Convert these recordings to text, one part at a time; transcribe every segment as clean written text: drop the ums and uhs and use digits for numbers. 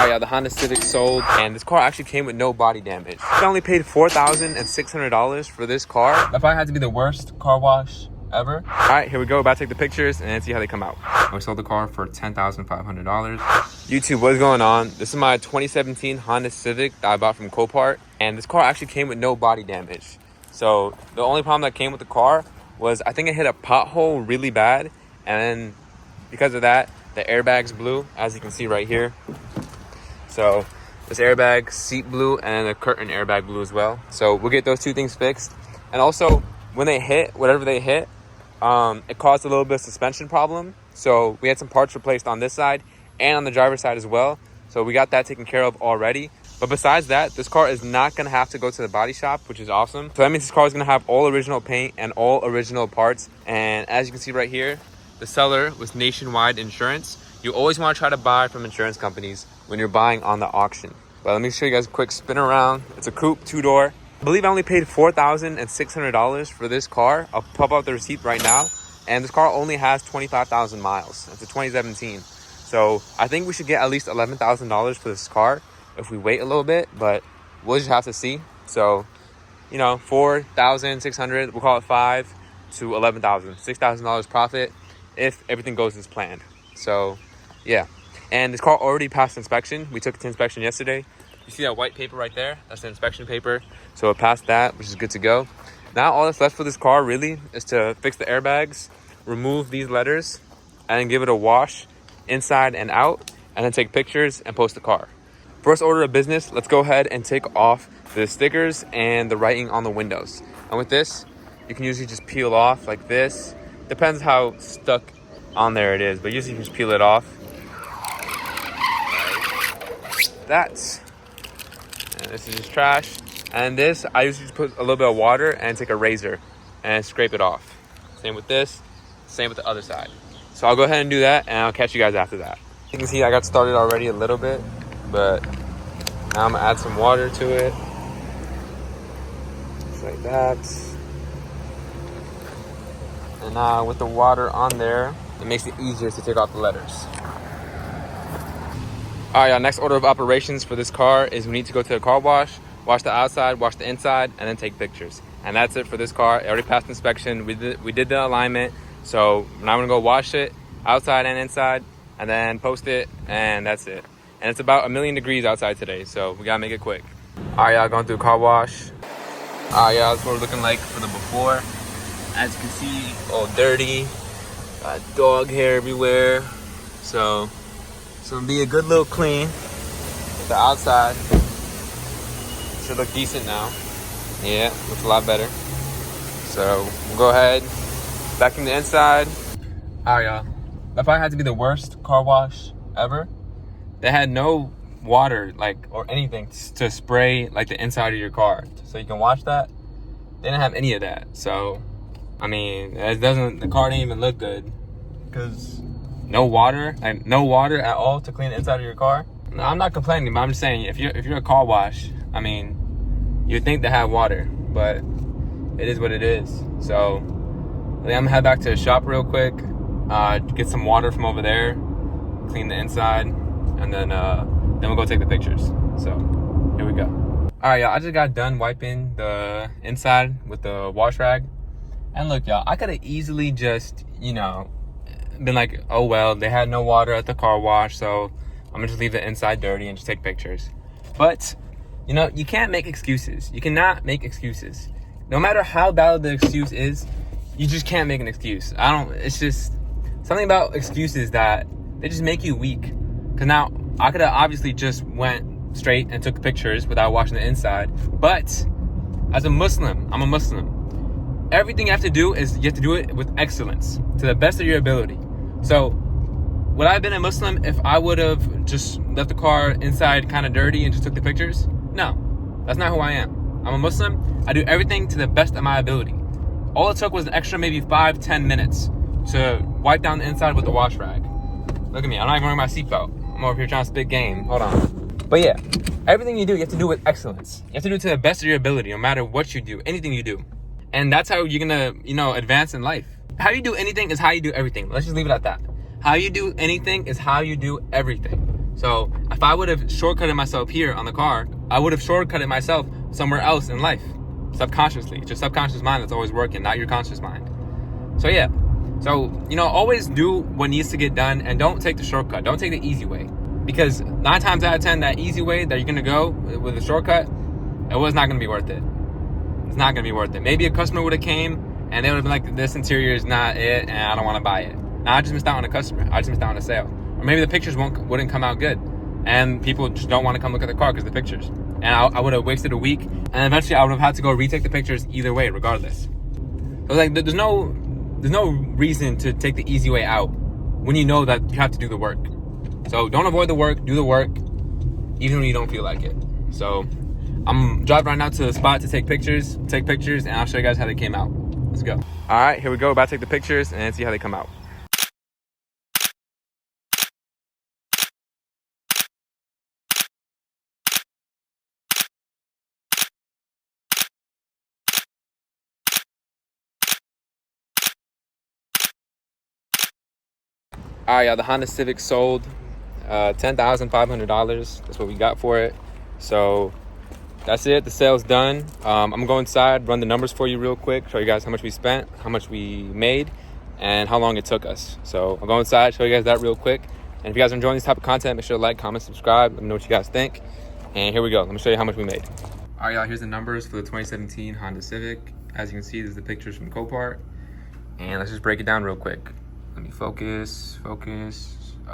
Alright, yeah, the Honda Civic sold, and this car actually came with no body damage. I only paid $4,600 for this car. That probably had to be the worst car wash ever. Alright, here we go. About to take the pictures and see how they come out. We sold the car for $10,500. YouTube, what's going on? This is my 2017 Honda Civic that I bought from Copart, and this car actually came with no body damage. So the only problem that came with the car was I think it hit a pothole really bad, and because of that, the airbags blew, as you can see right here. So this airbag seat blew, and the curtain airbag blew as well. So we'll get those two things fixed. And also, when they hit, whatever they hit, it caused a little bit of suspension problem. So we had some parts replaced on this side and on the driver's side as well. So we got that taken care of already. But besides that, this car is not going to have to go to the body shop, which is awesome. So that means this car is going to have all original paint and all original parts. And as you can see right here, the seller was nationwide insurance. You always want to try to buy from insurance companies when you're buying on the auction. But let me show you guys a quick spin around. It's a coupe, two-door. I believe I only paid $4,600 for this car. I'll pop out the receipt right now. And this car only has 25,000 miles. It's a 2017. So I think we should get at least $11,000 for this car if we wait a little bit, but we'll just have to see. So, you know, 4,600, we'll call it 5 to 11,000, $6,000 profit if everything goes as planned. So yeah, and this car already passed inspection. We took it to inspection yesterday. You see that white paper right there? That's the inspection paper. So it passed that, which is good to go. Now all that's left for this car really is to fix the airbags, remove these letters, and give it a wash inside and out, and then take pictures and post the car. First order of business, let's go ahead and take off the stickers and the writing on the windows. And with this, you can usually just peel off like this. Depends how stuck on there it is, but usually you can just peel it off. That's, and this is just trash. And this, I usually just put a little bit of water and take a razor and scrape it off. Same with this, same with the other side. So I'll go ahead and do that, and I'll catch you guys after that. You can see I got started already a little bit, but now I'm gonna add some water to it. Just like that. And now with the water on there, it makes it easier to take off the letters. All right, y'all, next order of operations for this car is we need to go to the car wash the outside, wash the inside, and then take pictures. And that's it for this car. It already passed inspection. We did the alignment. So now I'm gonna go wash it outside and inside, and then post it, and that's it. And it's about 1,000,000 degrees outside today, so we gotta make it quick. All right, y'all, going through car wash. All right, y'all, that's what we're looking like for the before. As you can see, all dirty, got dog hair everywhere. So it's gonna be a good little clean. The outside should look decent now. Yeah, looks a lot better. So we'll go ahead, vacuum the inside. All right, y'all, that probably had to be the worst car wash ever. They had no water, or anything to spray the inside of your car so you can wash that. They didn't have any of that. So I mean, the car didn't even look good because no water at all to clean the inside of your car. No, I'm not complaining, but I'm just saying if you're a car wash, I mean, you'd think they have water, but it is what it is. So I'm gonna head back to the shop real quick, get some water from over there, clean the inside, and then we'll go take the pictures. So here we go. All right, y'all, I just got done wiping the inside with the wash rag. And look, y'all, I could have easily just, been like, oh, well, they had no water at the car wash, so I'm going to just leave the inside dirty and just take pictures. But, you can't make excuses. You cannot make excuses. No matter how valid the excuse is, you just can't make an excuse. It's just something about excuses that they just make you weak. Because now, I could have obviously just went straight and took pictures without washing the inside. But as a Muslim, I'm a Muslim. Everything you have to do is you have to do it with excellence, to the best of your ability. So, would I have been a Muslim if I would have just left the car inside kind of dirty and just took the pictures? No, that's not who I am. I'm a Muslim. I do everything to the best of my ability. All it took was an extra maybe 5-10 minutes to wipe down the inside with the wash rag. Look at me, I'm not even wearing my seatbelt. I'm over here trying to spit game. Hold on. But yeah, everything you do, you have to do with excellence. You have to do it to the best of your ability, no matter what you do, anything you do. And that's how you're gonna, advance in life. How you do anything is how you do everything. Let's just leave it at that. How you do anything is how you do everything. So if I would have shortcutted myself here on the car, I would have shortcutted myself somewhere else in life, subconsciously. It's your subconscious mind that's always working, not your conscious mind. So yeah, so, you know, always do what needs to get done and don't take the shortcut. Don't take the easy way, because 9 times out of 10, that easy way that you're gonna go with a shortcut, it was not gonna be worth it. It's not gonna be worth it. Maybe a customer would have came and they would have been like, this interior is not it and I don't wanna buy it. Now I just missed out on a customer. I just missed out on a sale. Or maybe the pictures wouldn't come out good and people just don't wanna come look at the car because of the pictures. And I would have wasted a week, and eventually I would have had to go retake the pictures either way, regardless. So like, there's no reason to take the easy way out when you know that you have to do the work. So don't avoid the work, do the work, even when you don't feel like it. So I'm driving right now to the spot to take pictures, and I'll show you guys how they came out. Let's go. All right, here we go. About to take the pictures and see how they come out. All right, y'all, the Honda Civic sold $10,500. That's what we got for it. So that's it. The sale's done. I'm gonna go inside, run the numbers for you real quick, show you guys how much we spent, how much we made, and how long it took us. So I'll go inside, show you guys that real quick. And if you guys are enjoying this type of content, make sure to like, comment, subscribe. Let me know what you guys think. And here we go. Let me show you how much we made. All right, y'all, here's the numbers for the 2017 Honda Civic. As you can see, there's the pictures from Copart. And let's just break it down real quick. Let me focus. Okay,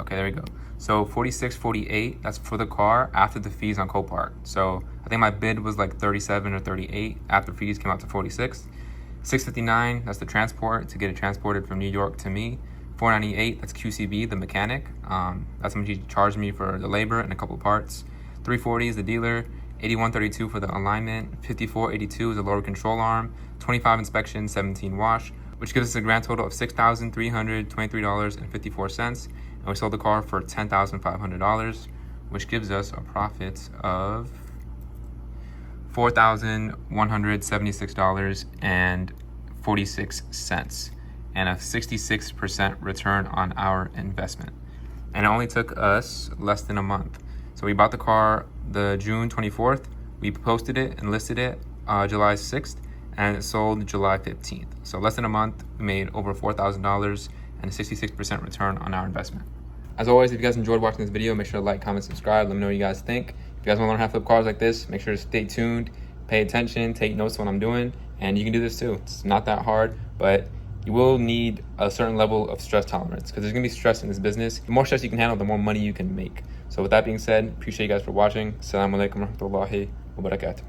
there we go. So 46.48, that's for the car after the fees on Copart. So I think my bid was like 37 or 38. After fees came out to 46. 659, that's the transport to get it transported from New York to me. 498, that's QCB, the mechanic. That's how much he charged me for the labor and a couple of parts. 340 is the dealer. 8132 for the alignment. 5482 is the lower control arm. 25 inspection, 17 wash, which gives us a grand total of $6,323.54. And we sold the car for $10,500, which gives us a profit of $4,176.46 and a 66% return on our investment. And it only took us less than a month. So we bought the car the June 24th. We posted it and listed it July 6th. And it sold July 15th. So less than a month, we made over $4,000 and a 66% return on our investment. As always, if you guys enjoyed watching this video, make sure to like, comment, subscribe. Let me know what you guys think. If you guys want to learn how to flip cars like this, make sure to stay tuned, pay attention, take notes of what I'm doing, and you can do this too. It's not that hard, but you will need a certain level of stress tolerance because there's going to be stress in this business. The more stress you can handle, the more money you can make. So with that being said, appreciate you guys for watching. Assalamu alaikum warahmatullahi wabarakatuh.